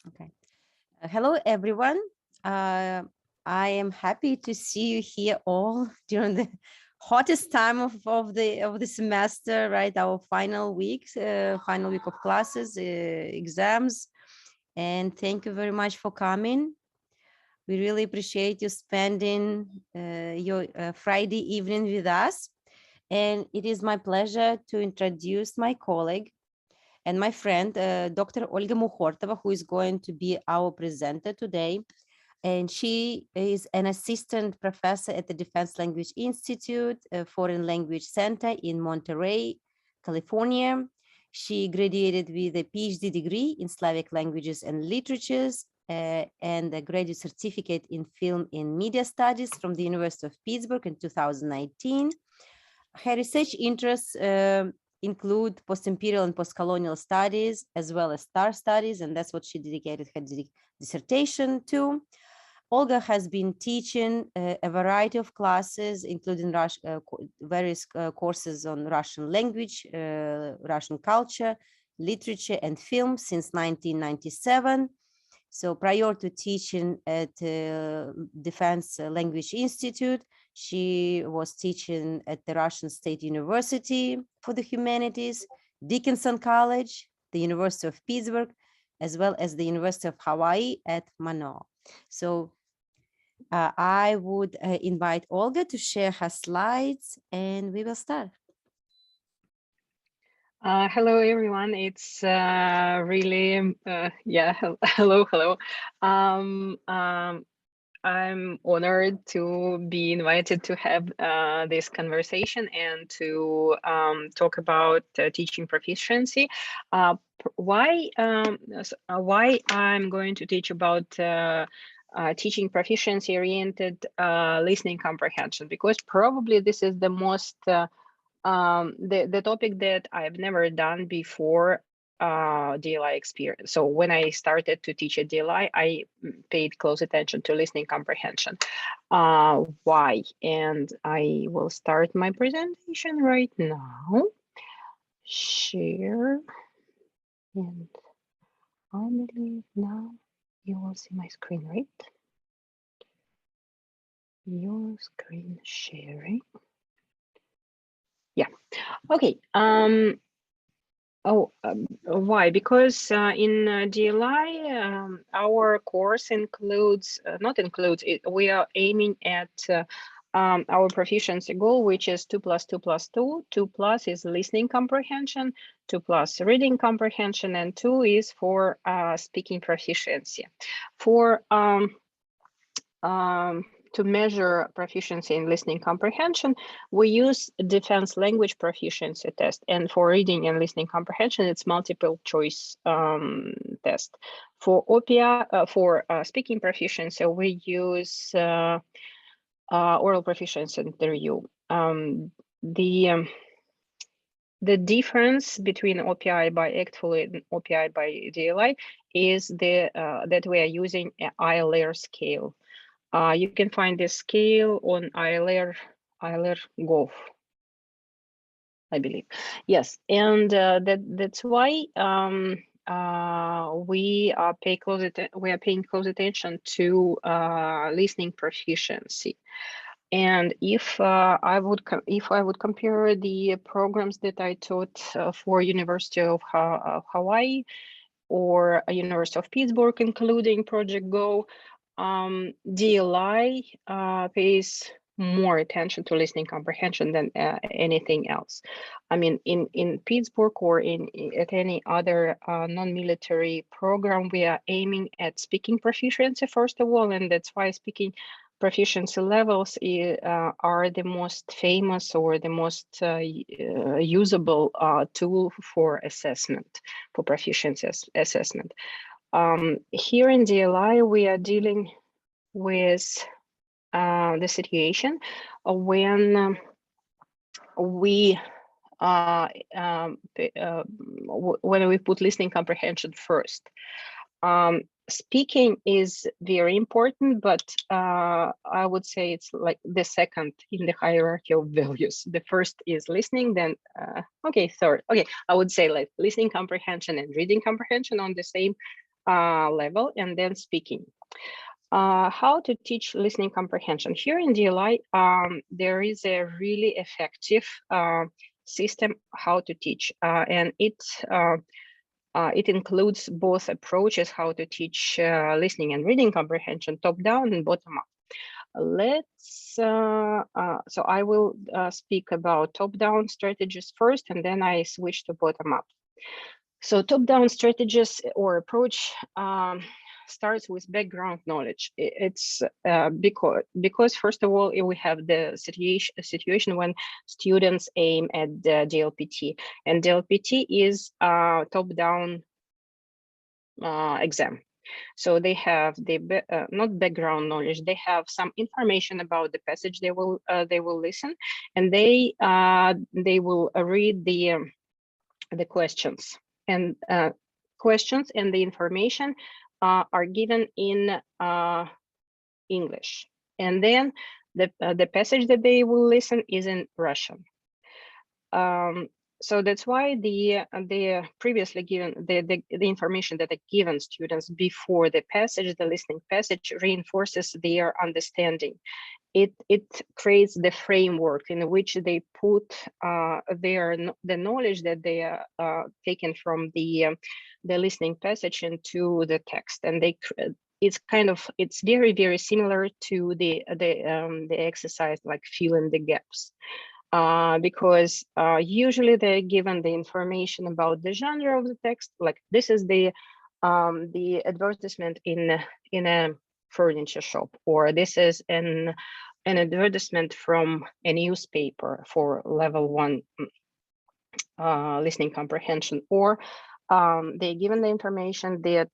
Okay. Hello, everyone. I am happy to see you here all during the hottest time of the semester, right? Our final week of classes, exams. And thank you very much for coming. We really appreciate you spending your Friday evening with us. And it is my pleasure to introduce my colleague and my friend, Dr. Olga Mukhortova, who is going to be our presenter today. And she is an assistant professor at the Defense Language Institute, a Foreign Language Center in Monterey, California. She graduated with a PhD degree in Slavic languages and literatures and a graduate certificate in film and media studies from the University of Pittsburgh in 2019. Her research interests include post-imperial and post-colonial studies, as well as star studies, and that's what she dedicated her dissertation to. Olga has been teaching a variety of classes, including various courses on Russian language, Russian culture, literature, and film since 1997. So prior to teaching at Defense Language Institute, she was teaching at the Russian State University for the Humanities, Dickinson College, the University of Pittsburgh, as well as the University of Hawaii at Manoa. So I would invite Olga to share her slides and we will start. Hello, everyone. It's really, hello. I'm honored to be invited to have this conversation and to talk about teaching proficiency. Why I'm going to teach about teaching proficiency-oriented listening comprehension, because probably this is the most the topic that I've never done before DLI experience. So when I started to teach at DLI, I paid close attention to listening comprehension. Why? And I will start my presentation right now. Share. And I believe now you will see my screen, right? Your screen sharing. Yeah. Okay. Why? Because in DLI, our course includes, we are aiming at our proficiency goal, which is 2 + 2 + 2. 2+ is listening comprehension, 2+ reading comprehension, and 2 is for speaking proficiency. To measure proficiency in listening comprehension, we use Defense Language Proficiency Test, and for reading and listening comprehension, it's multiple choice test. For speaking proficiency, we use oral proficiency interview. The difference between OPI by ACTFL and OPI by DLI is that we are using an ILR scale. You can find this scale on ILR.gov, I believe. Yes, and that's why we are paying close attention to listening proficiency. And if I would compare the programs that I taught for University of Hawaii or University of Pittsburgh, including Project Go, DLI pays more attention to listening comprehension than anything else. I mean, in Pittsburgh or at any other non-military program, we are aiming at speaking proficiency first of all, and that's why speaking proficiency levels are the most famous or the most usable tool for assessment, for proficiency assessment. Here in DLI, we are dealing with the situation when we put listening comprehension first. Speaking is very important, but I would say it's like the second in the hierarchy of values. The first is listening, then third. Okay, I would say like listening comprehension and reading comprehension on the same level, and then speaking. How to teach listening comprehension. Here in DLI, there is a really effective system how to teach, and it includes both approaches how to teach listening and reading comprehension, top down and bottom up. So I will speak about top down strategies first, and then I switch to bottom up. So top down strategies or approach starts with background knowledge. It's because first of all, we have the situation when students aim at the DLPT, and DLPT is top-down exam. So they have the not background knowledge. They have some information about the passage they will listen, and they will read the questions and the information are given in English, and then the passage that they will listen is in Russian. So that's why the previously given the information that are given students before the passage, the listening passage, reinforces their understanding. It creates the framework in which they put the knowledge that they are taken from the listening passage into the text, and it's very similar to the exercise like fill in the gaps. Because usually they're given the information about the genre of the text, like this is the advertisement in a furniture shop, or this is an advertisement from a newspaper for level 1 listening comprehension, or they're given the information that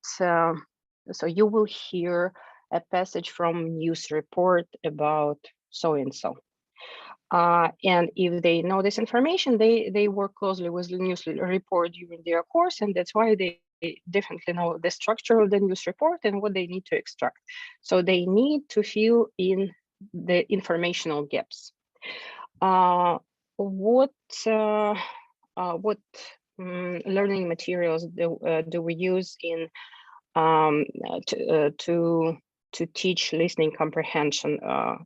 so you will hear a passage from news report about so and so. And if they know this information, they work closely with the news report during their course, and that's why they definitely know the structure of the news report and what they need to extract. So they need to fill in the informational gaps. What learning materials do we use in to teach listening comprehension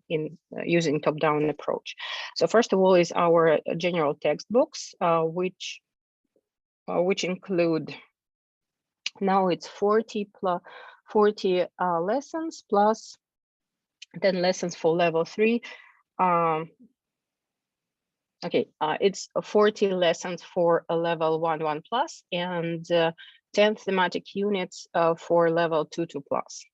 in using top-down approach? So first of all is our general textbooks, which include, now it's 40 lessons plus 10 lessons for level 3. It's 40 lessons for a level 1 plus, and 10 thematic units for level 2 plus.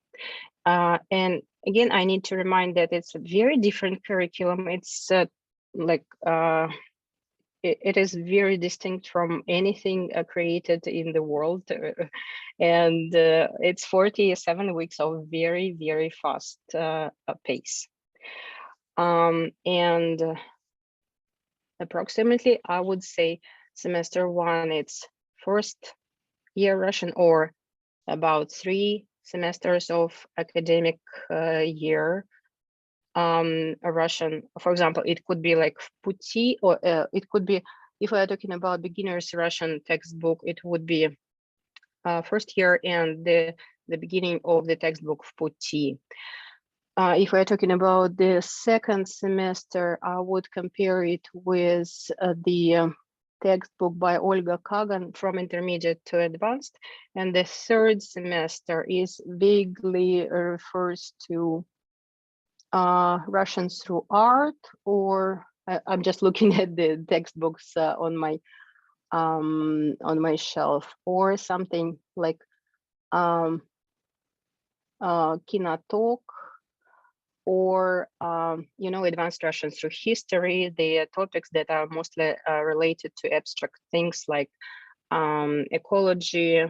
And again, I need to remind that it's a very different curriculum. It's it is very distinct from anything created in the world, and it's 47 weeks of very fast pace. And approximately, I would say semester 1, it's first year Russian, or about 3 semesters of academic year Russian. For example, it could be like Puti, or it could be, if we are talking about beginners Russian textbook, it would be first year and the beginning of the textbook Puti. If we're talking about the second semester, I would compare it with the textbook by Olga Kagan, From Intermediate to Advanced. And the third semester is vaguely refers to Russian through art, or I'm just looking at the textbooks on my shelf, or something like Kinotalk, or advanced Russian through history, the topics that are mostly related to abstract things like ecology,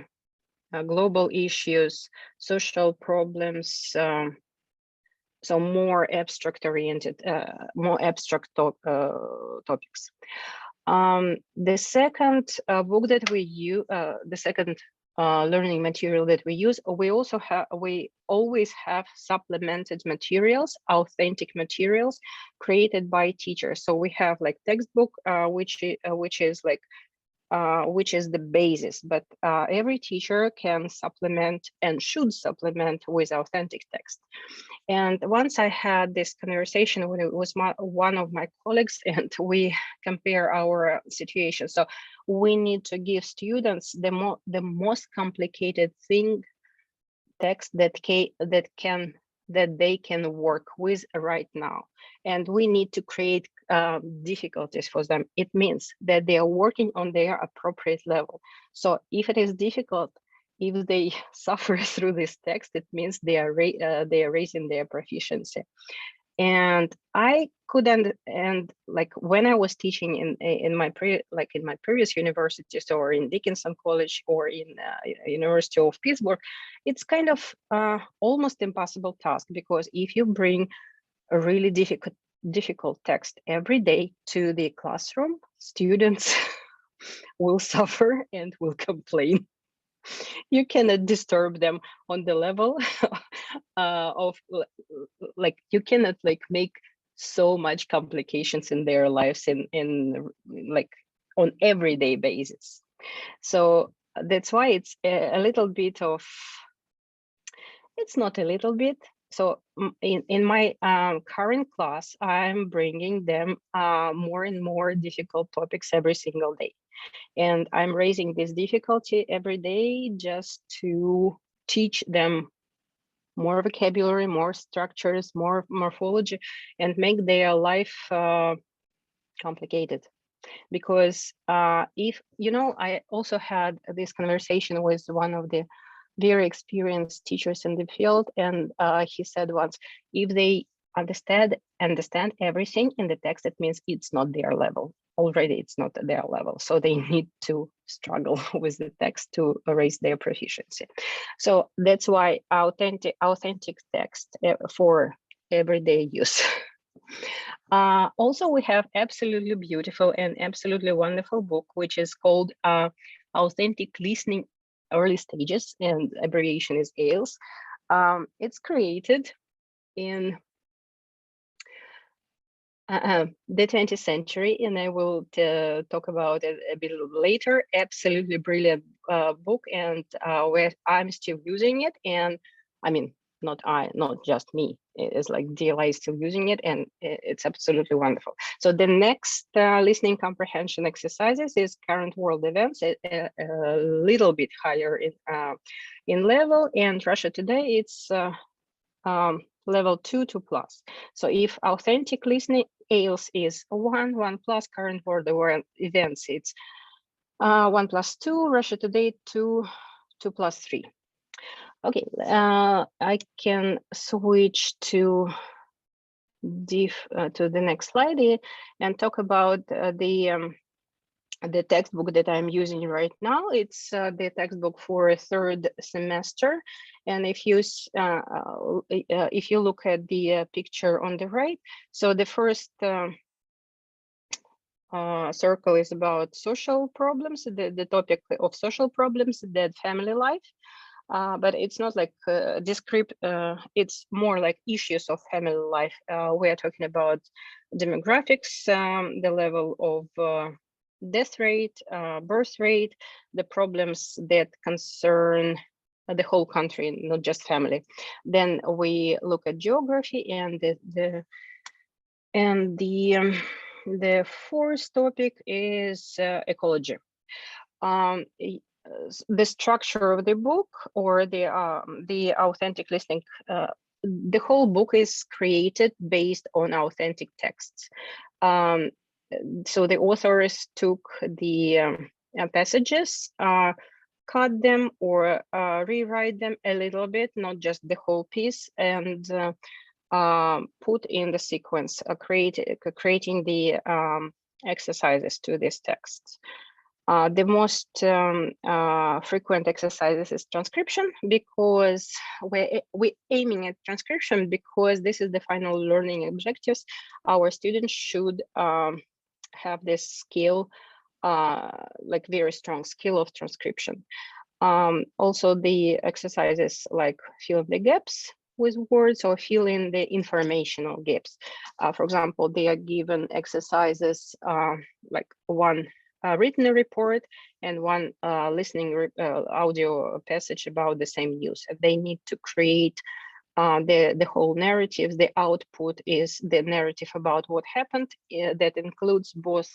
global issues, social problems, so more abstract oriented, more abstract topics. The second book that we use, the second learning material that we use, we always have supplemented materials, authentic materials created by teachers. So we have like textbook, which is like which is the basis, but every teacher can supplement and should supplement with authentic text. And once I had this conversation when it was one of my colleagues, and we compare our situation. So we need to give students the most complicated text that they can work with right now, and we need to create difficulties for them. It means that they are working on their appropriate level. So if it is difficult, if they suffer through this text, it means they are raising their proficiency. And I couldn't, and like when I was teaching in my previous universities, or in Dickinson College, or in University of Pittsburgh, it's kind of almost impossible task, because if you bring a really difficult text every day to the classroom, students will suffer and will complain. You cannot disturb them on the level of like, you cannot like make so much complications in their lives in like on everyday basis. So that's why it's a little bit of, it's not a little bit. So in my current class, I'm bringing them more and more difficult topics every single day. And I'm raising this difficulty every day just to teach them more vocabulary, more structures, more morphology, and make their life complicated. Because if, I also had this conversation with one of the very experienced teachers in the field, and he said once, if they understand everything in the text, it means it's not their level. Already it's not their level, so they need to struggle with the text to raise their proficiency. So that's why authentic text for everyday use. Also, we have absolutely beautiful and absolutely wonderful book, which is called Authentic Listening Early Stages, and abbreviation is AILS. It's created in the 20th century, and I will talk about it a bit later. Absolutely brilliant book, and where I'm still using it. And I mean, not just me. It's like DLI is still using it, and it's absolutely wonderful. So the next listening comprehension exercises is current world events, a little bit higher in level, and Russia Today, it's level 2 plus. So if authentic listening AILS is 1 plus, current world events, it's 1 plus 2, Russia Today 2 plus 3. Okay, I can switch to the next slide here and talk about the textbook that I'm using right now. It's the textbook for a third semester. And if you look at the picture on the right, so the first circle is about social problems, the topic of social problems, that family life. But it's not like it's more like issues of family life. We are talking about demographics, the level of death rate, birth rate, the problems that concern the whole country, not just family. Then we look at geography, and the fourth topic is ecology. The structure of the book, or the authentic listening, the whole book is created based on authentic texts. So the authors took the passages, cut them or rewrite them a little bit, not just the whole piece, and put in the sequence, creating the exercises to these texts. The most frequent exercises is transcription, because we're aiming at transcription because this is the final learning objectives. Our students should have this skill, like very strong skill of transcription. Also, the exercises like fill in the gaps with words, or fill in the informational gaps. For example, they are given exercises like one written report and one listening audio passage about the same news. They need to create the whole narrative. The output is the narrative about what happened that includes both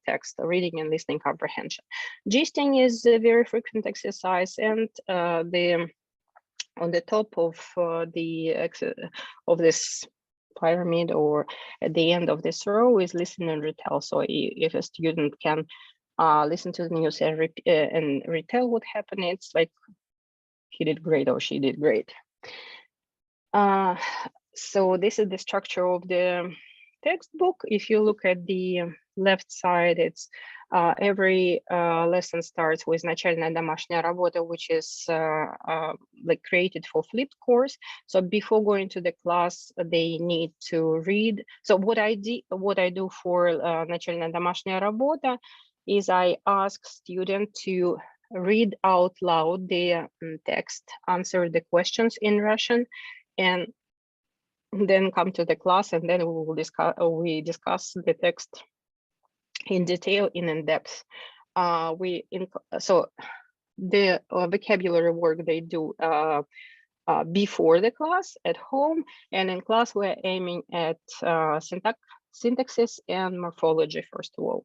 text reading and listening comprehension. Gisting is a very frequent exercise, and on the top of this pyramid, or at the end of this row, is listen and retell. So if a student can listen to the news and retell what happened, it's like he did great or she did great. So this is the structure of the textbook. If you look at the left side, it's every lesson starts with начальная домашняя работа, which is like created for flipped course. So before going to the class, they need to read. So what I do for начальная домашняя работа is I ask student to read out loud the text, answer the questions in Russian, and then come to the class, and then we discuss the text in detail, in depth. So the vocabulary work they do before the class at home, and in class we're aiming at syntaxis and morphology first of all.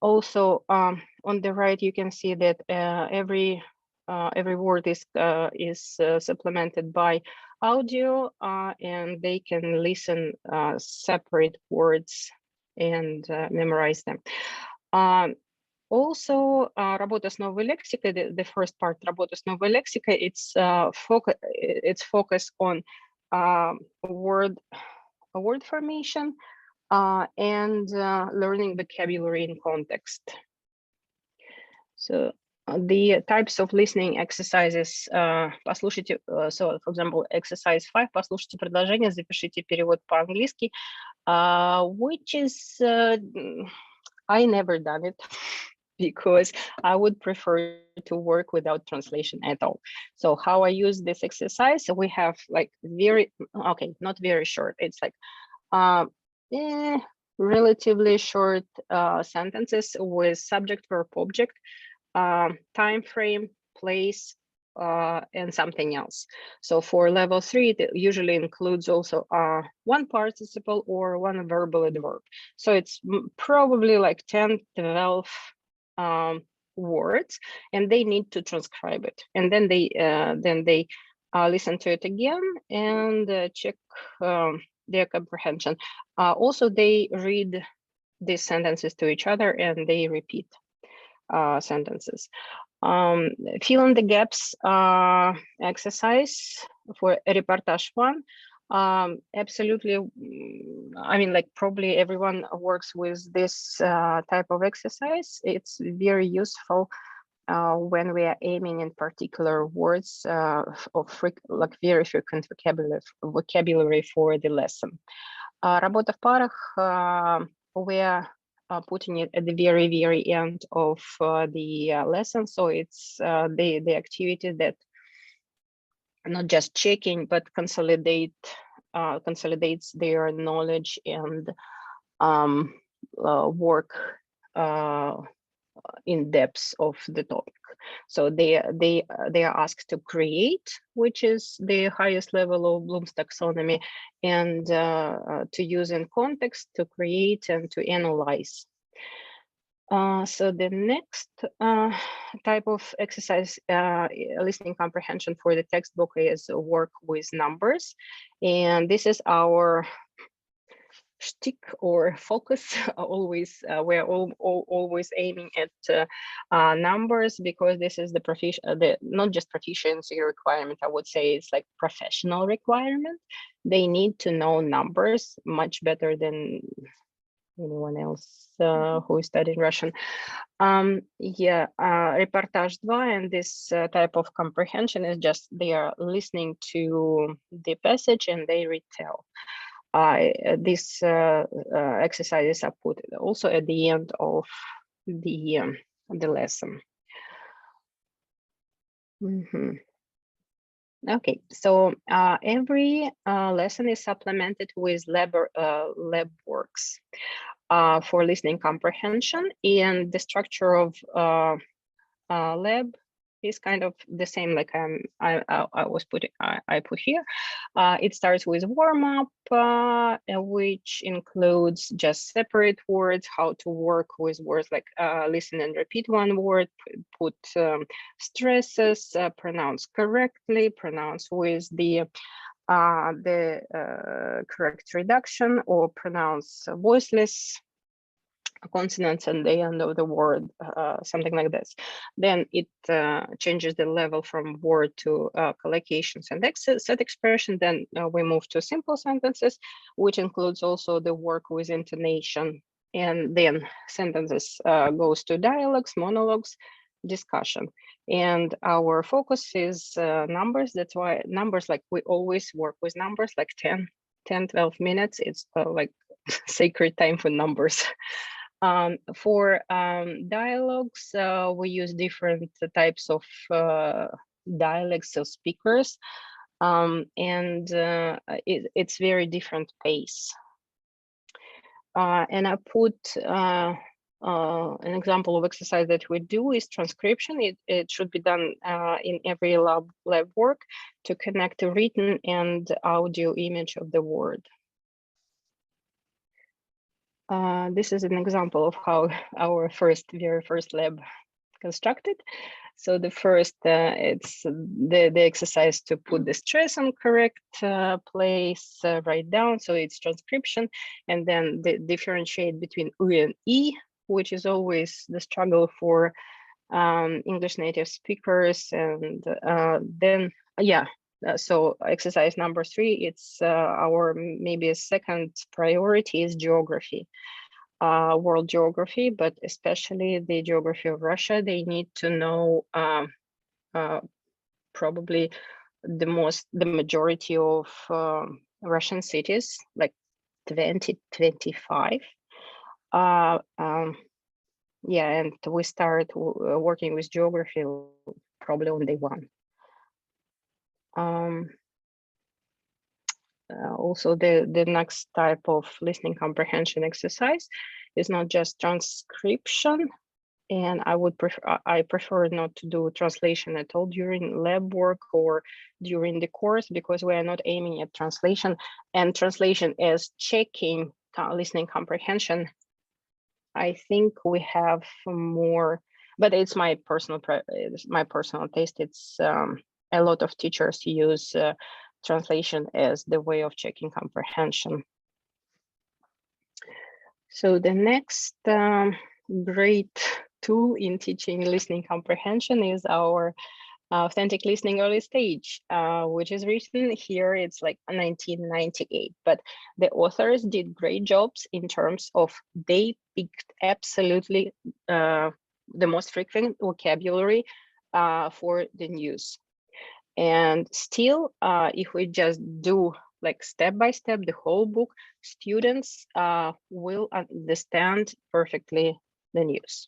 Also, on the right, you can see that every word is supplemented by audio, and they can listen separate words and memorize them. Also, работа с новой лексикой, the first part, работа с новой лексикой, it's focused on word formation and learning vocabulary in context. So the types of listening exercises, послушайте, so for example, exercise 5, послушайте предложение, запишите перевод по-английски, which is, I never done it because I would prefer to work without translation at all. So how I use this exercise, we have like not very short, it's like relatively short sentences with subject, verb, object, time frame, place, and something else. So for level 3, it usually includes also one participle or one verbal adverb. So it's probably like 10, 12 words, and they need to transcribe it. And then they listen to it again and check their comprehension. Also, they read these sentences to each other and they repeat sentences. Fill in the gaps exercise for reportage 1. Absolutely, I mean, like probably everyone works with this type of exercise. It's very useful when we are aiming in particular words of like very frequent vocabulary for the lesson. Работа в парах, we are putting it at the very end of the lesson. So it's the activity that not just checking, but consolidates their knowledge and work in depth of the topic. So they are asked to create, which is the highest level of Bloom's taxonomy, and to use in context, to create and to analyze. So the next type of exercise, listening comprehension for the textbook, is work with numbers, and this is our shtick or focus. Always we're always aiming at numbers, because this is the not just proficiency requirement, I would say it's like professional requirement. They need to know numbers much better than anyone else who is studying Russian. Reportage 2, and this type of comprehension is just they are listening to the passage and they retell. These exercises are put also at the end of the lesson. Okay, so every lesson is supplemented with lab works. for listening comprehension, and the structure of lab is kind of the same, like I put here. It starts with warm up, which includes just separate words, how to work with words like listen and repeat one word, put stresses, pronounce correctly, pronounce with the correct reduction, or pronounce voiceless consonants at the end of the word, something like this. Then it changes the level from word to collocations and set expression. Then we move to simple sentences, which includes also the work with intonation. And then sentences goes to dialogues, monologues, discussion. And our focus is numbers. That's why numbers, like we always work with numbers, like 10, 12 minutes. It's like sacred time for numbers. For dialogues, we use different types of dialects of speakers, and it's very different pace. And I put an example of exercise that we do is transcription. It should be done in every lab work to connect the written and audio image of the word. This is an example of how our very first lab constructed. So the first, it's the exercise to put the stress on correct place, write down. So it's transcription, and then the differentiate between U and E, which is always the struggle for English native speakers. And then, yeah. So exercise number 3, it's our maybe a second priority is geography, world geography, but especially the geography of Russia. They need to know probably the majority of Russian cities, like 20, 25. Yeah, and we start working with geography probably on day 1. Also, the next type of listening comprehension exercise is not just transcription, and I prefer not to do translation at all during lab work or during the course, because we are not aiming at translation, and translation as checking listening comprehension. I think we have more, but it's my personal taste. It's a lot of teachers use translation as the way of checking comprehension. So the next great tool in teaching listening comprehension is our authentic listening early stage, which is written here. It's like 1998, but the authors did great jobs in terms of they picked absolutely the most frequent vocabulary for the news. And still, if we just do like step by step the whole book, students will understand perfectly the news.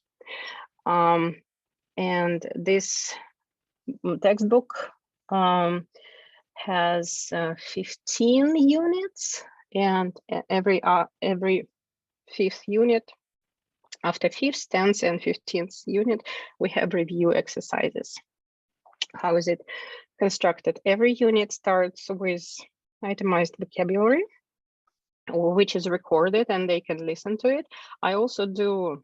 And this textbook has 15 units, and every 5th unit, after 5th, 10th, and 15th unit, we have review exercises. How is it constructed? Every unit starts with itemized vocabulary, which is recorded and they can listen to it. I also do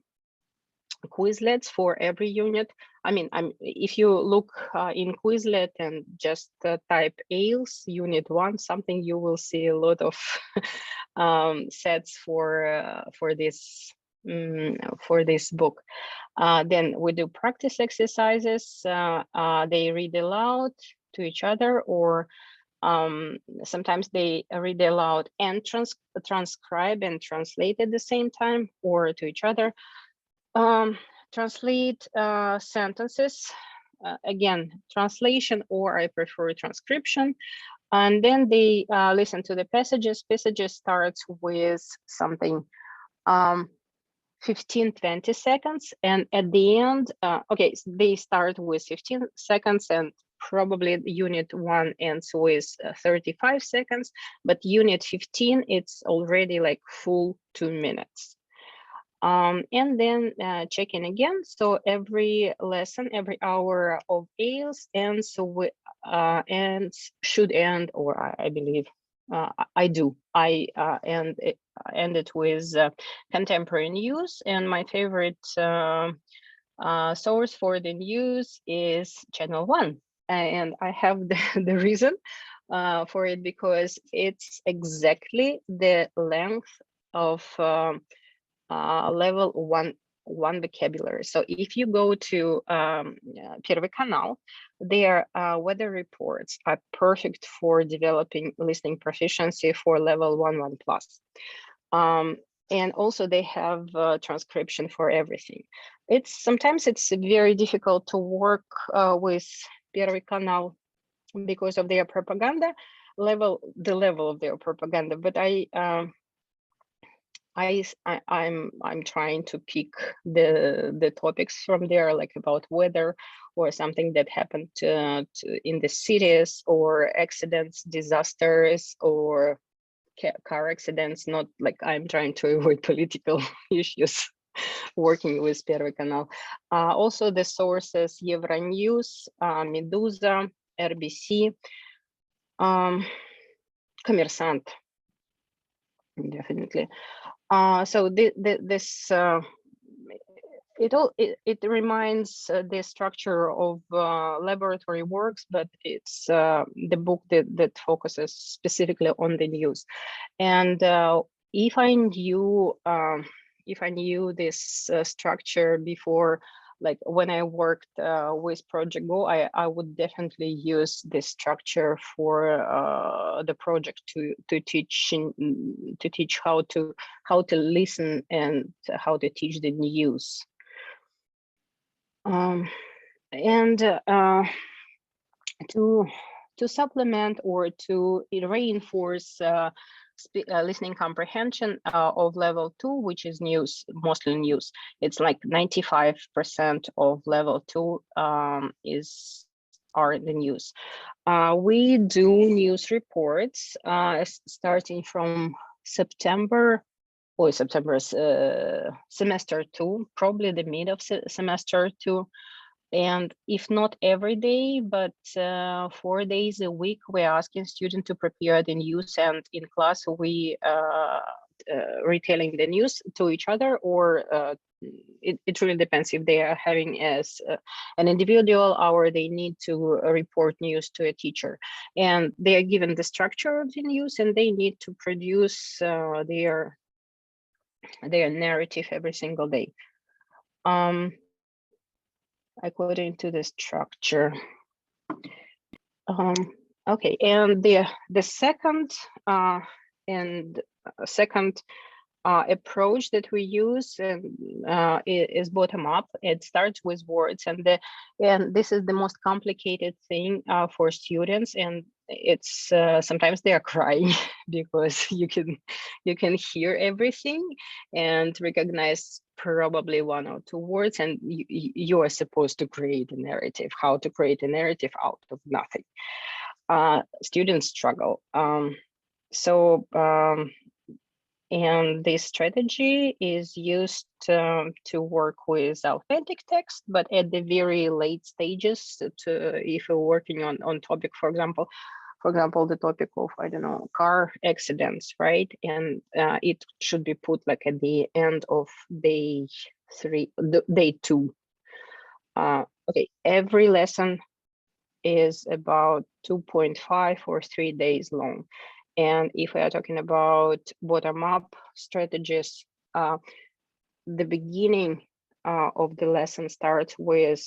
Quizlets for every unit. I mean, if you look in Quizlet and just type AILS unit 1 something, you will see a lot of sets for this book. Then we do practice exercises. They read aloud to each other, or sometimes they read aloud and transcribe and translate at the same time, or to each other. Translate sentences, again, translation, or I prefer transcription. And then they listen to the passages. Passages starts with something 15-20 seconds, and at the end, okay, so they start with 15 seconds, and probably unit 1 ends with 35 seconds, but unit 15, it's already like full 2 minutes. And then check-in again. So every lesson, every hour of AILS ends with should end, or I believe I do. I end it with contemporary news, and my favorite source for the news is Channel One, and I have the reason for it because it's exactly the length of level one vocabulary. So if you go to Первый канал, their weather reports are perfect for developing listening proficiency for level 1 plus. And also they have transcription for everything. Sometimes it's very difficult to work with Первый канал because of their propaganda level, the level of their propaganda. But I'm trying to pick the topics from there, like about weather or something that happened in the cities, or accidents, disasters, or car accidents. Not like I'm trying to avoid political issues working with Первый канал. Also the sources: Euronews, Medusa, RBC, Коммерсант, definitely. So this it reminds the structure of laboratory works, but it's the book that focuses specifically on the news. And if I knew this structure before, like when I worked with Project Go, I would definitely use this structure for the project to teach how to listen and how to teach the news. And to supplement or to reinforce listening comprehension of level 2, which is news, mostly news. It's like 95% of level 2 are the news. We do news reports starting from September, or September's semester 2, probably the mid of semester 2. And if not every day, but 4 days a week, we're asking students to prepare the news, and in class we retelling the news to each other, or it really depends if they are having as an individual or they need to report news to a teacher. And they are given the structure of the news, and they need to produce their narrative every single day. According to the structure. Okay, and the second approach that we use is bottom up. It starts with words, and this is the most complicated thing for students, and it's sometimes they are crying because you can hear everything and recognize probably 1 or 2 words, and you are supposed to create a narrative. How to create a narrative out of nothing. Students struggle. And this strategy is used to work with authentic text, but at the very late stages, if you're working on topic, for example, the topic of, I don't know, car accidents, right? And it should be put like at the end of day 2. Okay, every lesson is about 2.5 or 3 days long. And if we are talking about bottom-up strategies, the beginning of the lesson starts with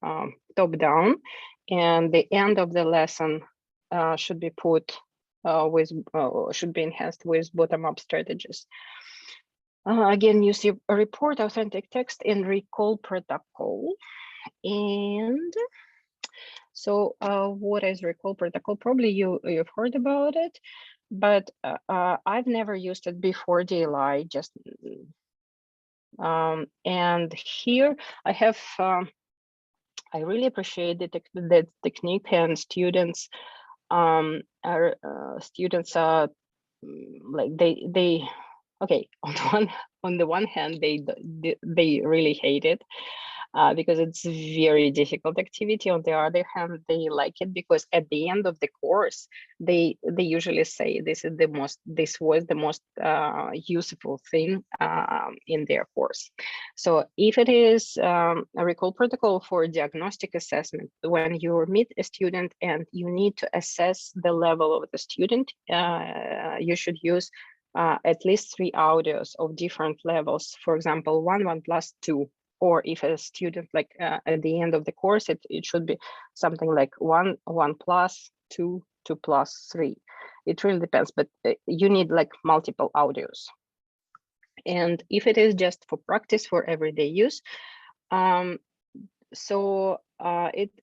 top-down, and the end of the lesson should be should be enhanced with bottom-up strategies. Again, use your report, authentic text, and recall protocol. And so what is recall protocol? Probably you've heard about it, but I've never used it before DLI. And here I have I really appreciate the technique, and students are like they okay, on the one hand, they really hate it, because it's very difficult activity. On the other hand, they like it because at the end of the course, they usually say this was the most useful thing in their course. So if it is a recall protocol for diagnostic assessment, when you meet a student and you need to assess the level of the student, you should use at least 3 audios of different levels. For example, 1+2. Or if a student, like at the end of the course, it should be something like 1+2, 2+3. It really depends, but you need like multiple audios. And if it is just for practice, for everyday use, so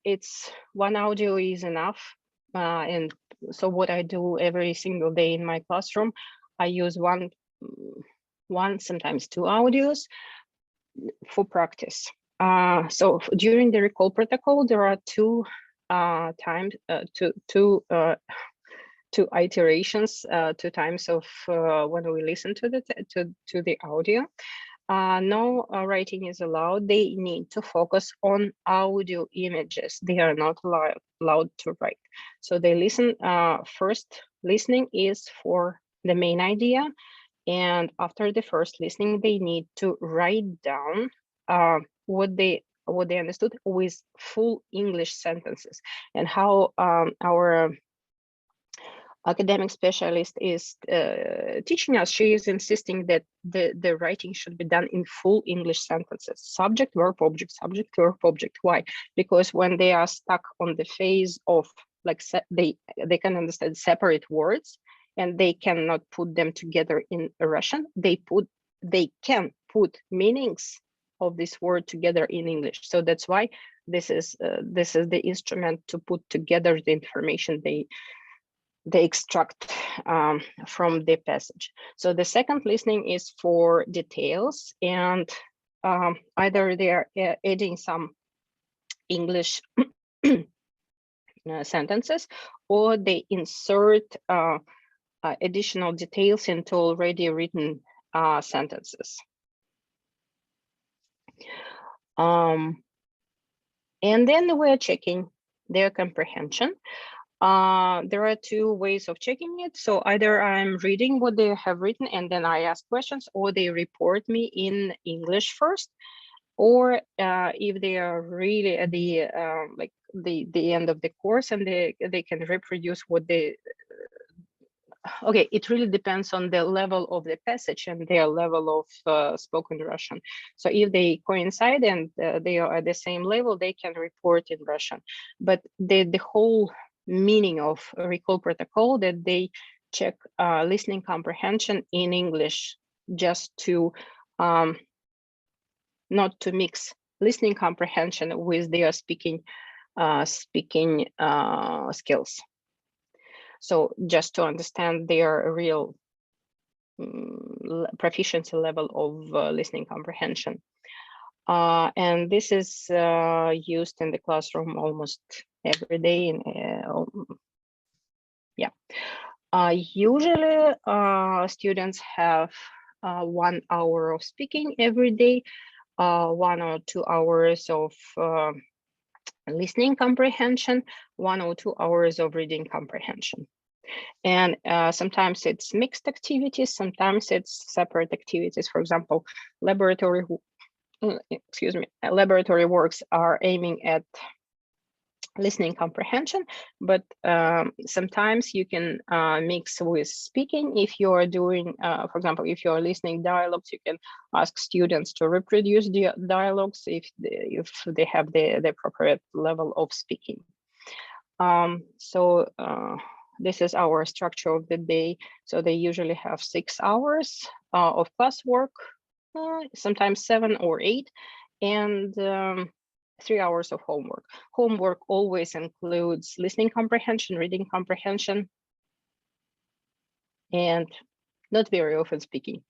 it's 1 audio is enough. And so what I do every single day in my classroom, I use one, sometimes 2 audios for practice. So during the recall protocol, there are two iterations, 2 times of when we listen to the audio. No writing is allowed. They need to focus on audio images. They are not allowed to write. So they listen. First listening is for the main idea. And after the first listening, they need to write down what they understood with full English sentences. And how our academic specialist is teaching us, she is insisting that the writing should be done in full English sentences. Subject, verb, object, subject, verb, object. Why? Because when they are stuck on the phase of like they can understand separate words, and they cannot put them together in Russian, they can put meanings of this word together in English. So that's why this is the instrument to put together the information they extract from the passage. So the second listening is for details, and either they are adding some English sentences, or they insert additional details into already written sentences. And then we're checking their comprehension. There are 2 ways of checking it. So either I'm reading what they have written and then I ask questions, or they report me in English first. Or if they are really at the like the end of the course, and they can reproduce what they okay, it really depends on the level of the passage and their level of spoken Russian. So if they coincide and they are at the same level, they can report in Russian. But the whole meaning of recall protocol, that they check listening comprehension in English, just to not to mix listening comprehension with their speaking skills. So just to understand their real proficiency level of listening comprehension. And this is used in the classroom almost every day. Usually students have 1 hour of speaking every day, 1 or 2 hours of listening comprehension, 1 or 2 hours of reading comprehension. And sometimes it's mixed activities, sometimes it's separate activities. For example, laboratory works are aiming at listening comprehension, but sometimes you can mix with speaking. If you are doing, for example, if you are listening dialogues, you can ask students to reproduce the dialogues if they have the appropriate level of speaking. So this is our structure of the day. So they usually have 6 hours of classwork, sometimes 7 or 8, and 3 hours of homework. Homework always includes listening comprehension, reading comprehension, and not very often speaking.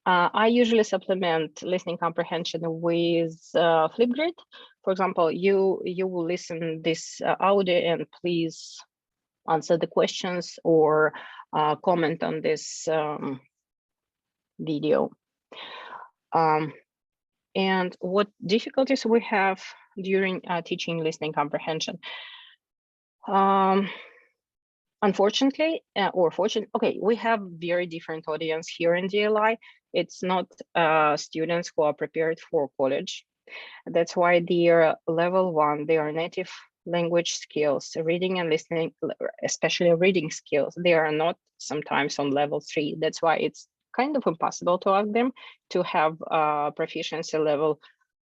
I usually supplement listening comprehension with Flipgrid. For example, you will listen this audio and please answer the questions or comment on this video. And what difficulties we have during teaching listening comprehension? Unfortunately, or fortunately, okay, we have very different audience here in DLI. It's not students who are prepared for college. That's why their level 1, their native language skills, reading and listening, especially reading skills, they are not sometimes on level 3. That's why it's kind of impossible to ask them to have proficiency level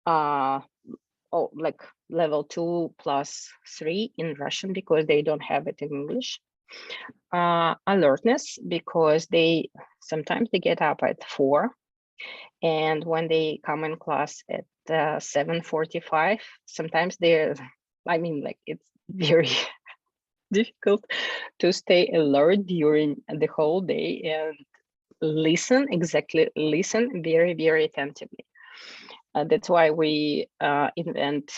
like level 2+3 in Russian, because they don't have it in English. Alertness, because they sometimes they get up at 4, and when they come in class at 7:45, sometimes they're, I mean, like, it's very difficult to stay alert during the whole day and listen very, very attentively. That's why we invent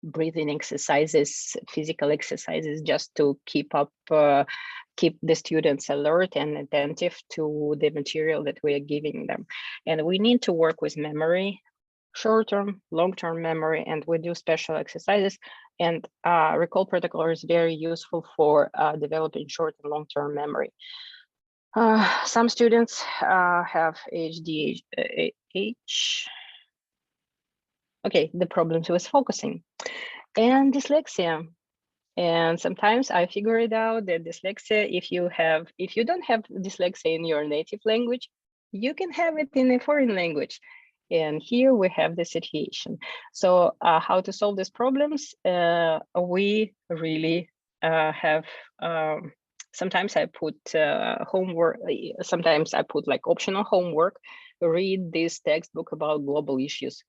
breathing exercises, physical exercises, just to keep the students alert and attentive to the material that we are giving them. And we need to work with memory, short-term, long-term memory, and we do special exercises. And recall protocol is very useful for developing short and long-term memory. Some students have the problems with focusing and dyslexia. And sometimes I figure it out that dyslexia, if you don't have dyslexia in your native language, you can have it in a foreign language. And here we have the situation. So how to solve these problems? We really have, sometimes I put homework, sometimes I put like optional homework, read this textbook about global issues.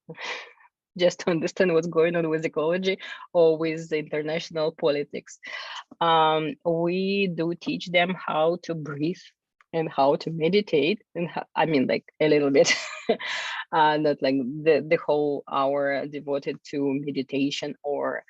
Just to understand what's going on with ecology or with the international politics. We do teach them how to breathe and how to meditate, and I mean, like, a little bit, not like the whole hour devoted to meditation, or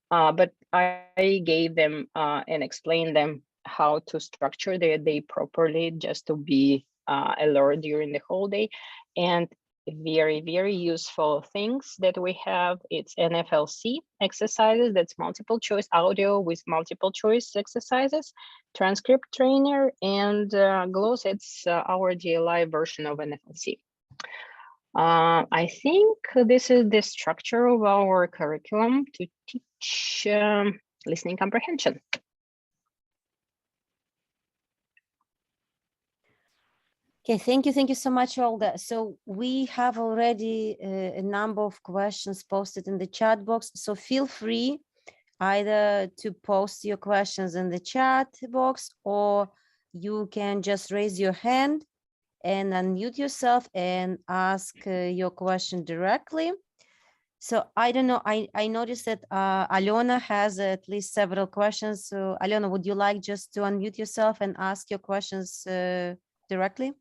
but I gave them and explained them how to structure their day properly, just to be alert during the whole day. And very, very useful things that we have, it's NFLC exercises, that's multiple choice audio with multiple choice exercises, transcript trainer, and gloss, it's our DLI version of NFLC. I think this is the structure of our curriculum to teach listening comprehension. Okay, thank you so much, Olga. So we have already a number of questions posted in the chat box. So feel free either to post your questions in the chat box, or you can just raise your hand and unmute yourself and ask your question directly. So I don't know, I noticed that Alona has at least several questions. So Alona, would you like just to unmute yourself and ask your questions directly?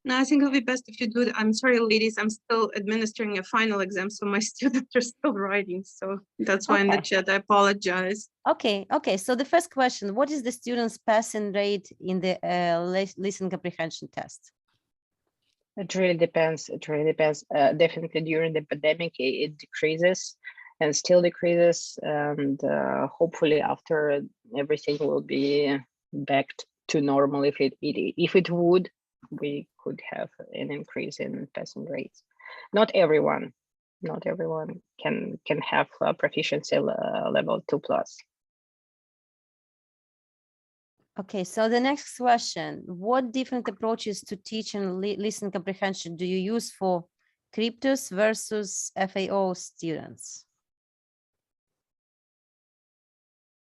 No, I think it'll be best if you do it. I'm sorry, ladies, I'm still administering a final exam, so my students are still writing. So that's why in the chat, I apologize. Okay. So the first question, what is the student's passing rate in the listening comprehension test? It really depends. Definitely during the pandemic, it decreases and still decreases. And hopefully after, everything will be back to normal. If it would, we could have an increase in passing rates. Not everyone can have proficiency level 2+. Okay, so the next question, what different approaches to teaching listening comprehension do you use for Cryptos versus FAO students?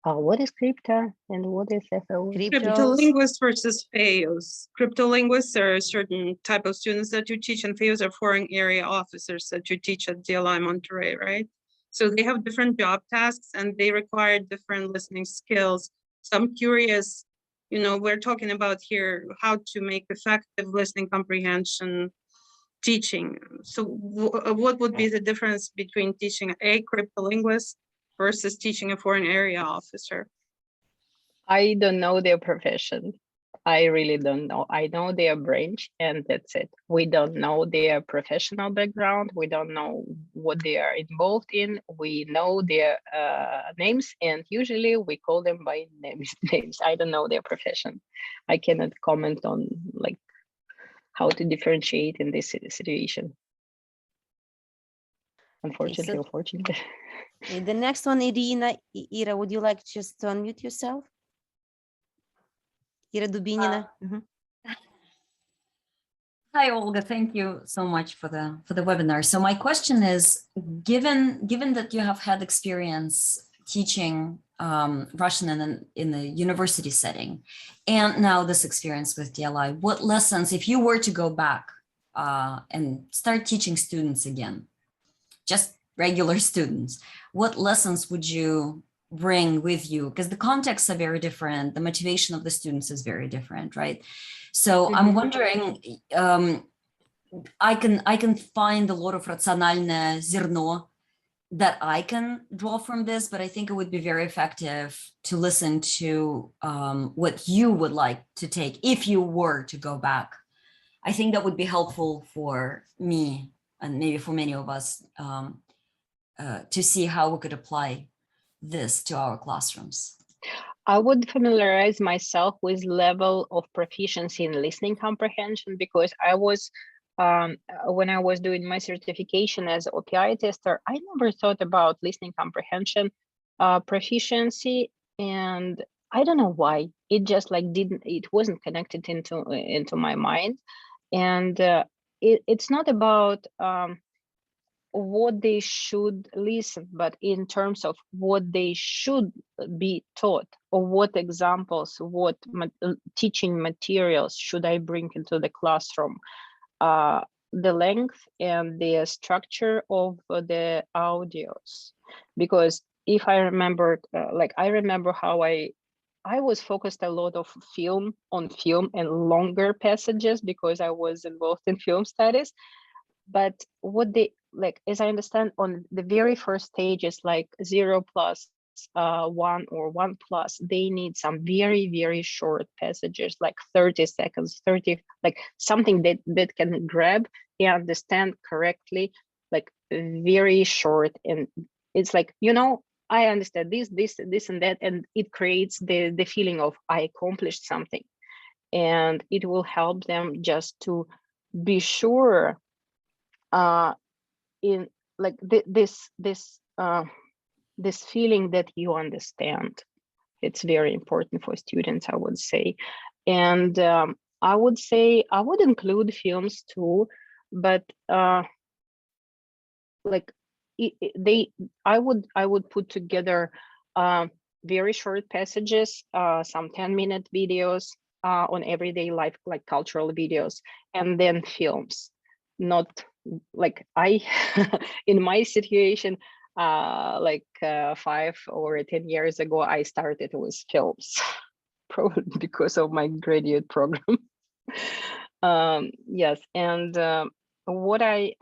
What is crypto and what is FAO? Cryptolinguists versus FAOs. Cryptolinguists are a certain type of students that you teach, and FAOs are foreign area officers that you teach at DLI Monterey, right? So they have different job tasks and they require different listening skills. So I'm curious, we're talking about here how to make effective listening comprehension teaching. So what would be the difference between teaching a cryptolinguist versus teaching a foreign area officer? I don't know their profession. I really don't know. I know their branch and that's it. We don't know their professional background. We don't know what they are involved in. We know their names, and usually we call them by names. I don't know their profession. I cannot comment on like how to differentiate in this situation. Unfortunately, so- or fortunately. The next one, Ira, would you like just to unmute yourself? Ira Dubinina. Hi, Olga. Thank you so much for the webinar. So my question is, given that you have had experience teaching Russian in the university setting, and now this experience with DLI, what lessons, if you were to go back and start teaching students again, just regular students, what lessons would you bring with you? Because the contexts are very different. The motivation of the students is very different, right? So I'm wondering, I can find a lot of рациональное зерно that I can draw from this, but I think it would be very effective to listen to what you would like to take if you were to go back. I think that would be helpful for me and maybe for many of us to see how we could apply this to our classrooms. I would familiarize myself with level of proficiency in listening comprehension, because I was, when I was doing my certification as OPI tester, I never thought about listening comprehension proficiency, and I don't know why. It just like it wasn't connected into my mind, and it's not about what they should listen, but in terms of what they should be taught, or what examples, what teaching materials should I bring into the classroom, the length and the structure of the audios. Because if I remembered, I remember how I was focused a lot on film and longer passages because I was involved in film studies. But what they, like, as I understand, on the very first stage is like 0 plus 1 or 1 plus, they need some very, very short passages, like 30 seconds, 30, like something that can grab and understand correctly, like very short. And it's like, you know, I understand this and that, and it creates the feeling of I accomplished something. And it will help them just to be sure in like this feeling that you understand. It's very important for students, I would say. And I would say I would include films too, but like I would put together very short passages, some 10-minute videos on everyday life, like cultural videos, and then films. Not like I in my situation, 5 or 10 years ago, I started with films, probably because of my graduate program. Yes, and what I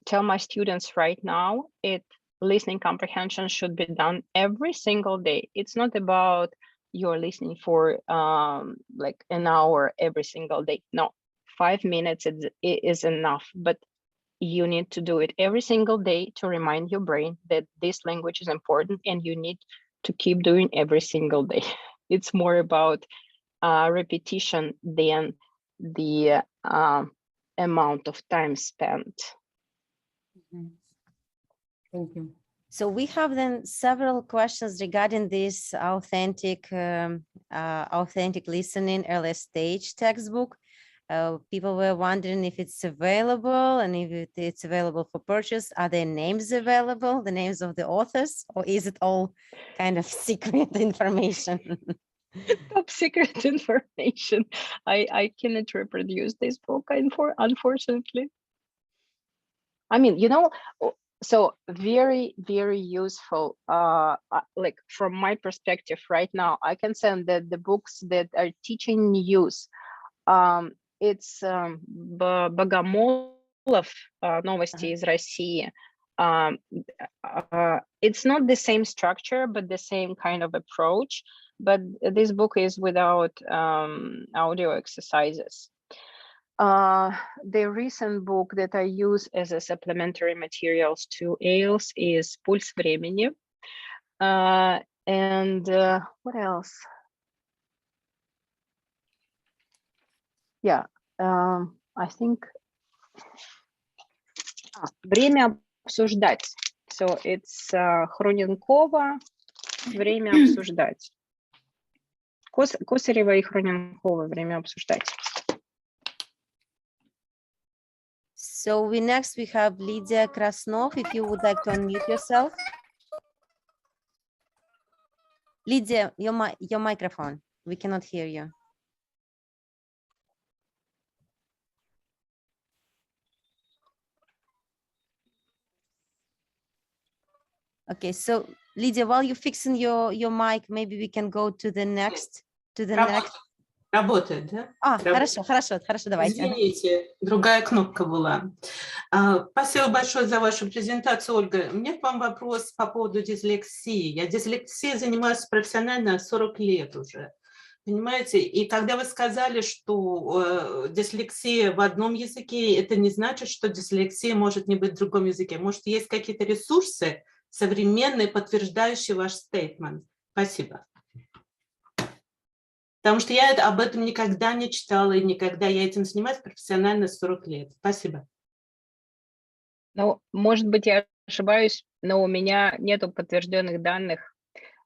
tell my students right now, listening comprehension should be done every single day. It's not about you're listening for like an hour every single day. No, 5 minutes is enough, but you need to do it every single day to remind your brain that this language is important, and you need to keep doing every single day. It's more about repetition than the amount of time spent. Thank you. So we have then several questions regarding this authentic listening early stage textbook. People were wondering if it's available and if it's available for purchase. Are there names available, the names of the authors, or is it all kind of secret information? Top secret information. I cannot reproduce this book, unfortunately. I mean, you know, so very, very useful. Like from my perspective right now, I can send that the books that are teaching use. It's Bogomolov, Новости из России. It's not the same structure, but the same kind of approach. but this book is without audio exercises. The recent book that I use as a supplementary materials to IELTS is Пульс времени. And what else? Yeah, I think время обсуждать. So it's Хроненкова, время обсуждать. Косарева и Хроненкова, время обсуждать. So we have Lydia Krasnov, if you would like to unmute yourself. Lydia, your microphone, we cannot hear you. Okay, so Lydia, while you're fixing your mic, maybe we can go to the next. Работает, да? Хорошо, давайте. Извините, другая кнопка была. Спасибо большое за вашу презентацию, Ольга. У меня к вам вопрос по поводу дислексии. Я дислексией занимаюсь профессионально 40 лет уже. Понимаете? И когда вы сказали, что дислексия в одном языке, это не значит, что дислексия может не быть в другом языке. Может, есть какие-то ресурсы современные, подтверждающие ваш стейтмент? Спасибо. Потому что я об этом никогда не читала, и никогда я этим занимаюсь профессионально 40 лет. Спасибо. Ну, может быть, я ошибаюсь, но у меня нету подтвержденных данных.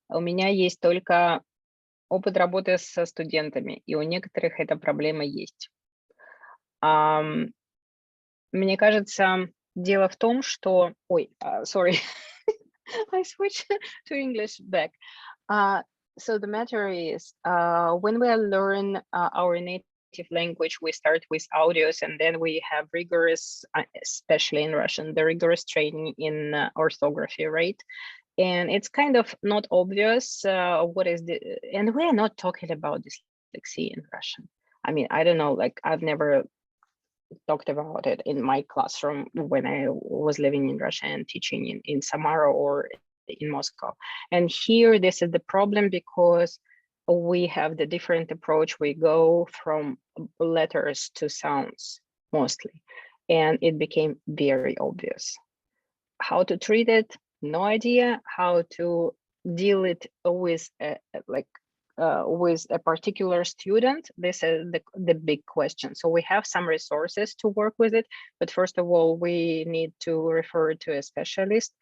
У меня есть только опыт работы со студентами, и у некоторых эта проблема есть. Мне кажется, дело в том, что... Ой, sorry, I switched to English back. So the matter is, when we learn our native language, we start with audios, and then we have rigorous, especially in Russian, the rigorous training in orthography, right? And it's kind of not obvious what is the, and we are not talking about dyslexia in Russian. I mean, I don't know, like I've never talked about it in my classroom when I was living in Russia and teaching in Samara or in Moscow. And here, this is the problem because we have the different approach. We go from letters to sounds mostly, and it became very obvious. How to treat it? No idea. How to deal it with with a particular student? This is the big question. So we have some resources to work with it, but first of all, we need to refer to a specialist.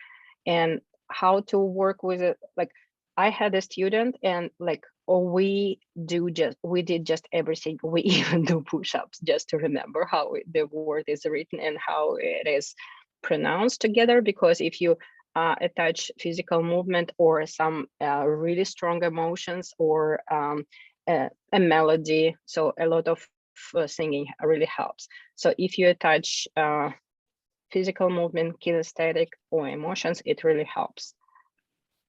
And how to work with it, like I had a student and like we did just everything. We even do push-ups just to remember how the word is written and how it is pronounced together, because if you attach physical movement or some really strong emotions or a melody, so a lot of singing really helps. So if you attach physical movement, kinesthetic, or emotions, it really helps.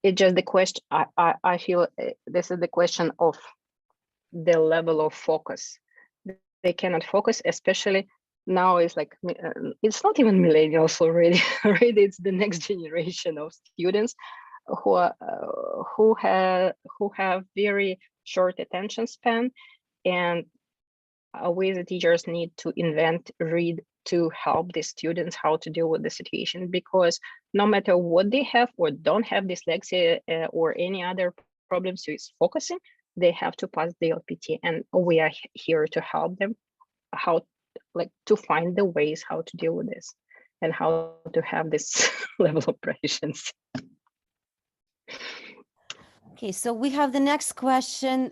It's just the question, I feel this is the question of the level of focus. They cannot focus, especially now it's like, it's not even millennials already, already it's the next generation of students who have very short attention span, and we the teachers need to read to help the students how to deal with the situation, because no matter what they have or don't have dyslexia or any other problems with focusing, they have to pass the LPT, and we are here to help them how to find the ways how to deal with this and how to have this level of proficiency. Okay, so we have the next question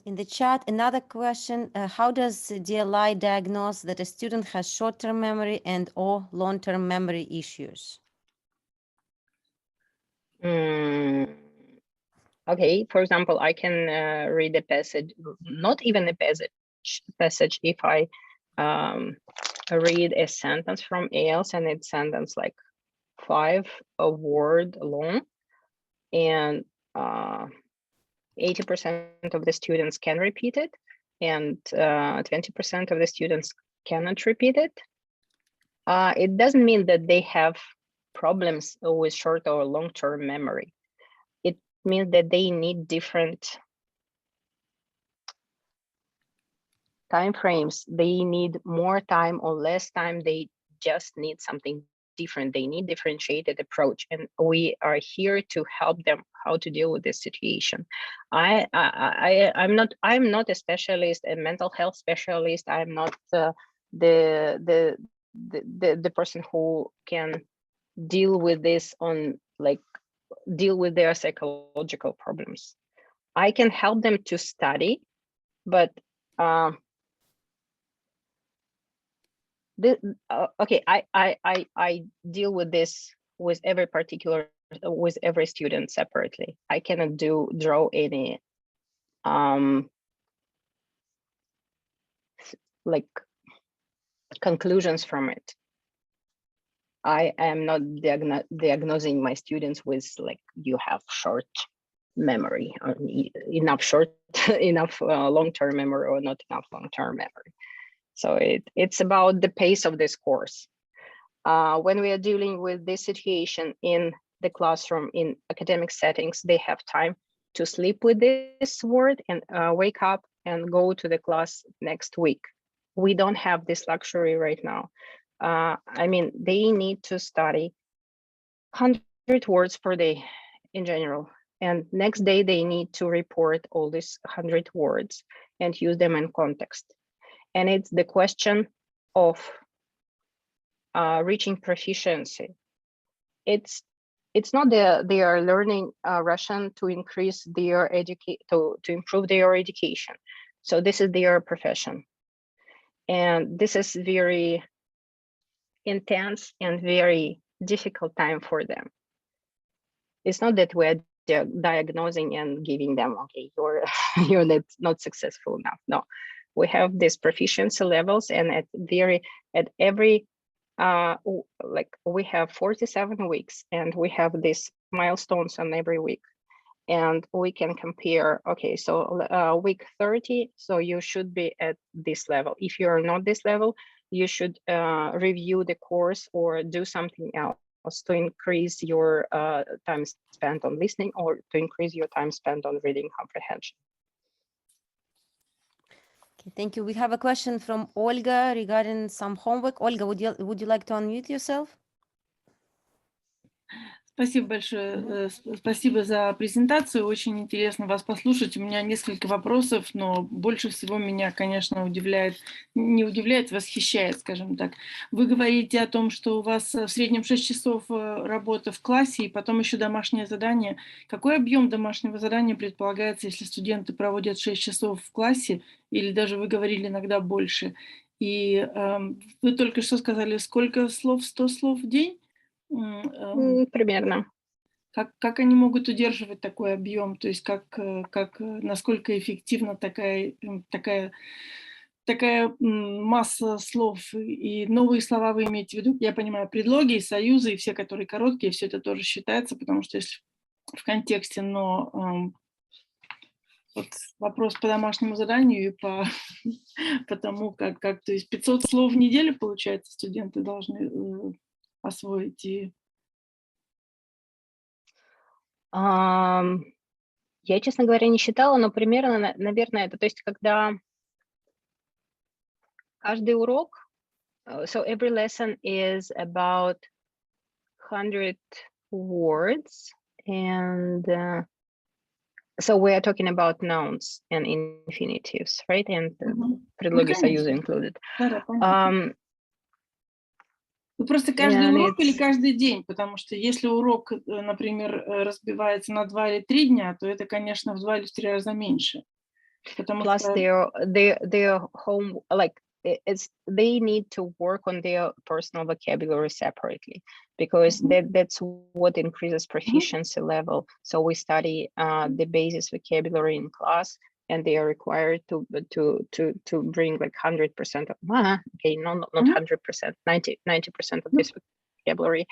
in the chat. Another question, how does DLI diagnose that a student has short-term memory and or long-term memory issues? Okay, for example, I can read a passage, not even a passage if I read a sentence from IELTS and it's sentence like 5 word long, and 80% of the students can repeat it, and 20% of the students cannot repeat it. It doesn't mean that they have problems with short or long-term memory. It means that they need different time frames. They need more time or less time. They just need something different. They need differentiated approach, and we are here to help them how to deal with this situation. I'm not a specialist, a mental health specialist. I'm not the person who can deal with this on deal with their psychological problems. I can help them to study, but okay, I deal with this with every student separately. I cannot draw any like conclusions from it. I am not diagnosing my students with like, you have short memory, or enough long-term memory, or not enough long-term memory. So it's about the pace of this course. When we are dealing with this situation in the classroom, in academic settings, they have time to sleep with this word and wake up and go to the class next week. We don't have this luxury right now. I mean, they need to study 100 words per day in general. And next day they need to report all these 100 words and use them in context. And it's the question of reaching proficiency. It's not that they are learning Russian to increase their to improve their education. So this is their profession. And this is very intense and very difficult time for them. It's not that we're diagnosing and giving them, okay, you're not successful enough. No, we have these proficiency levels, and at every like we have 47 weeks, and we have these milestones on every week, and we can compare. Okay, so week 30, so you should be at this level. If you're not this level, you should review the course or do something else to increase your time spent on listening, or to increase your time spent on reading comprehension. Okay, thank you. We have a question from Olga regarding some homework. Olga, would you like to unmute yourself? Спасибо большое, спасибо за презентацию, очень интересно вас послушать. У меня несколько вопросов, но больше всего меня, конечно, не удивляет, восхищает, скажем так. Вы говорите о том, что у вас в среднем 6 часов работы в классе и потом еще домашнее задание. Какой объем домашнего задания предполагается, если студенты проводят 6 часов в классе, или даже вы говорили иногда больше? И вы только что сказали, сколько слов, 100 слов в день? Примерно. Как они могут удерживать такой объем? То есть насколько эффективна такая масса слов и новые слова вы имеете в виду? Я понимаю, предлоги, союзы и все, которые короткие, все это тоже считается, потому что если в контексте, но вот вопрос по домашнему заданию и по тому, как то есть 500 слов в неделю, получается, студенты должны освоить. Я, честно говоря, не считала, но примерно, наверное, это, то есть, когда каждый урок, so every lesson is about 100 words, and so we are talking about nouns and infinitives, right? And предлоги, союзы included. Ну, просто каждый урок или каждый день, потому что если урок, например, разбивается на 2 или 3 дня, то это, конечно, в 2 или в 3 раза меньше. Plus their home, like they need to work on their personal vocabulary separately, because that's what increases proficiency level. So we study the basis vocabulary in class, and they are required to bring like 100% of, okay, not 100%, 90% of this vocabulary,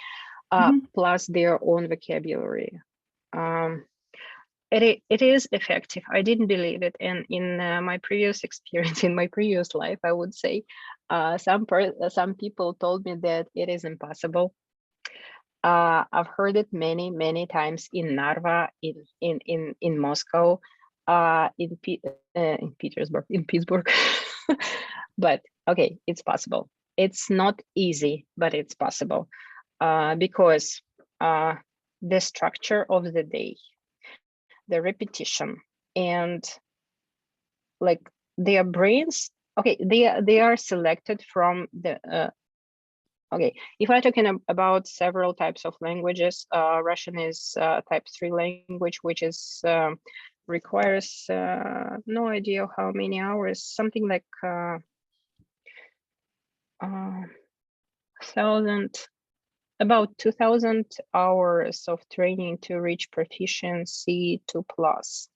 plus their own vocabulary. It is effective. I didn't believe it, and in my previous experience, in my previous life, I would say, some people told me that it is impossible. I've heard it many times in Narva, in Moscow, in Pittsburgh, But okay, it's possible. It's not easy, but it's possible because the structure of the day, the repetition, and like their brains, okay, they are selected from the okay, if I'm talking about several types of languages, Russian is type 3 language, which is requires no idea how many hours, something like 2,000 hours of training to reach proficiency 2+.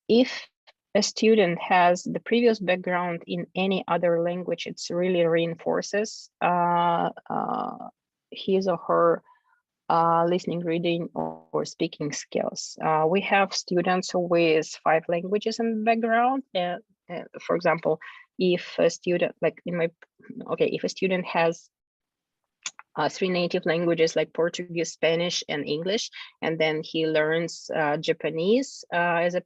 If a student has the previous background in any other language, it's really reinforces his or her listening, reading, or speaking skills. We have students with 5 languages in the background. For example, if a student, like in my, okay, if a student has 3 native languages like Portuguese, Spanish, and English, and then he learns Japanese as a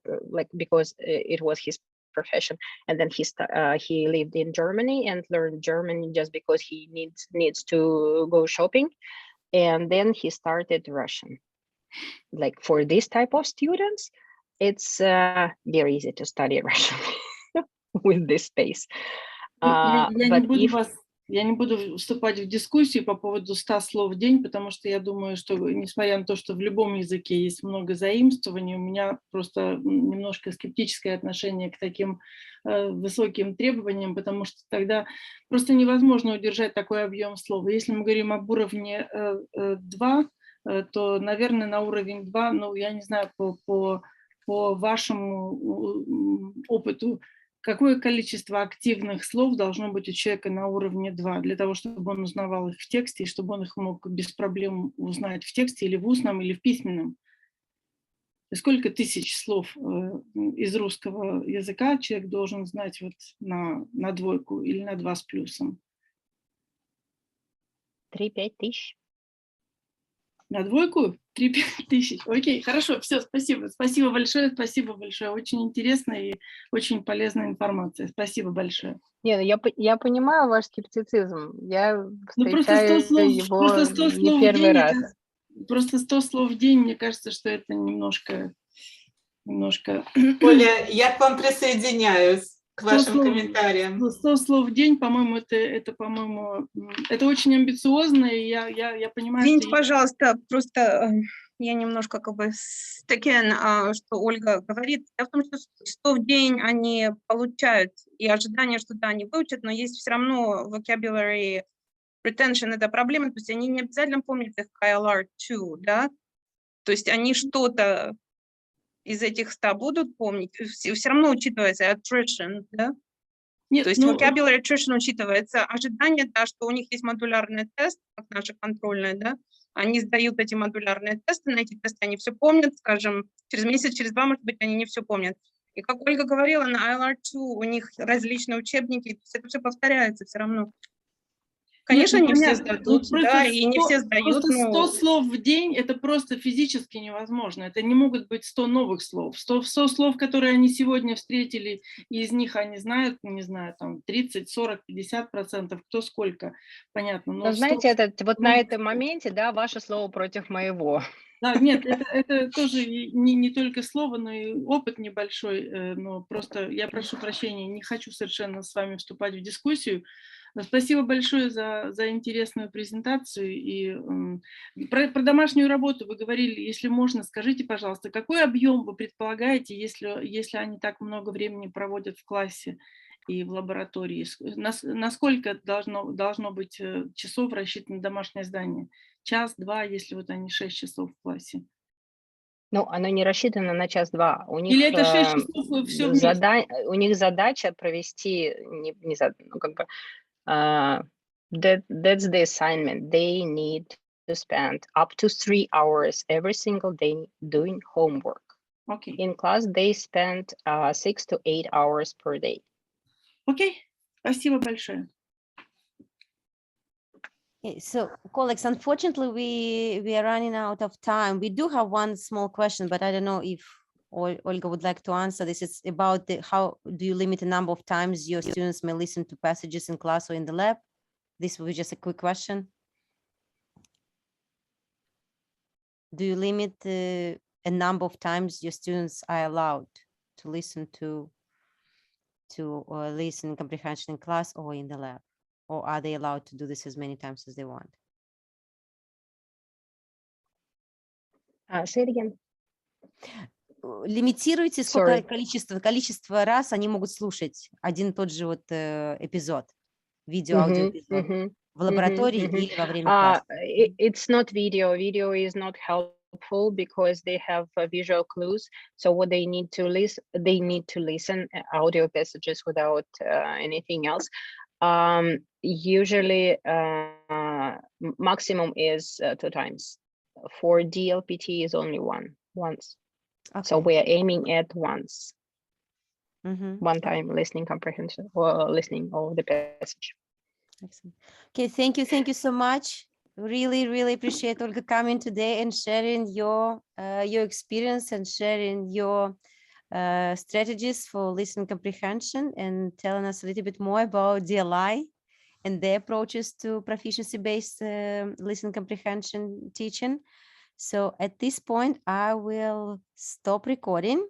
because it was his profession, and then he lived in Germany and learned German just because he needs to go shopping, and then he started Russian. Like for this type of students, it's very easy to study Russian with this space. Я не буду вступать в дискуссию по поводу 100 слов в день, потому что я думаю, что несмотря на то, что в любом языке есть много заимствований, у меня просто немножко скептическое отношение к таким высоким требованиям, потому что тогда просто невозможно удержать такой объем слов. Если мы говорим об уровне 2, то, наверное, на уровень 2, ну, я не знаю, по вашему опыту, какое количество активных слов должно быть у человека на уровне 2, для того, чтобы он узнавал их в тексте, и чтобы он их мог без проблем узнать в тексте или в устном, или в письменном? И сколько тысяч слов из русского языка человек должен знать вот на 2 или на 2 с плюсом? 3-5 тысяч. На 2? 3-5 тысяч. Окей, хорошо, все, спасибо. Спасибо большое. Очень интересная и очень полезная информация. Спасибо большое. Нет, я понимаю ваш скептицизм. Я встречаю его не первый раз. Просто 100 слов в день, мне кажется, что это немножко... Оля, я к вам присоединяюсь, к вашим комментариям. 100 слов в день, по-моему, это очень амбициозно, и я понимаю, Извините, пожалуйста, просто я немножко как бы что Ольга говорит. Дело в том, что 100 в день они получают, и ожидание, что да, они выучат, но есть все равно vocabulary retention, это проблема, то есть они не обязательно помнят их ILR2, да, то есть они что-то из этих 100 будут помнить, все равно учитывается attrition, да? Нет, то есть vocabulary attrition учитывается, ожидание, да, что у них есть модулярный тест, как наша контрольная, да, они сдают эти модулярные тесты, на эти тесты они все помнят, скажем, через месяц, через 2, может быть, они не все помнят. И как Ольга говорила, на ILR2 у них различные учебники, то есть это все повторяется все равно. Конечно, не все сдадут, да, и не все сдают. Просто 100 слов в день – это просто физически невозможно. Это не могут быть 100 новых слов. 100 слов, которые они сегодня встретили, и из них они знают, не знаю, там 30, 40, 50%, кто сколько, понятно. Но знаете, вот на этом моменте, да, ваше слово против моего. Да, нет, это тоже не только слово, но и опыт небольшой. Но просто я прошу прощения, не хочу совершенно с вами вступать в дискуссию. Спасибо большое за интересную презентацию. И про домашнюю работу вы говорили, если можно, скажите, пожалуйста, какой объем вы предполагаете, если они так много времени проводят в классе и в лаборатории? Насколько должно быть часов рассчитано домашнее задание? Час, 2, если вот они 6 часов в классе? Ну, оно не рассчитано на час-два. У них, или это 6 часов все вместе? У них задача провести, that's the assignment. They need to spend up to 3 hours every single day doing homework. Okay. In class, they spend 6 to 8 hours per day. Окей, спасибо большое. So, colleagues, unfortunately, we are running out of time. We do have one small question, but I don't know if Olga would like to answer this. It's about how do you limit the number of times your students may listen to passages in class or in the lab? This will be just a quick question. Do you limit a number of times your students are allowed to listen to listen comprehension in class or in the lab? Or are they allowed to do this as many times as they want? Say it again. Лимитируйте, сколько Sorry. количество раз они могут слушать один и тот же вот эпизод, видео-аудиоэпизод в лаборатории или во время класса. It's not video. Video is not helpful because they have visual clues. So what they need to listen audio passages without anything else. Usually maximum is 2 times. For DLPT is only once. Okay. So we are aiming at once. One time listening comprehension or listening of the passage. Excellent. Okay, thank you so much. Really appreciate Olga coming today and sharing your experience and sharing your strategies for listening comprehension and telling us a little bit more about DLI and their approaches to proficiency-based listening comprehension teaching. So at this point, I will stop recording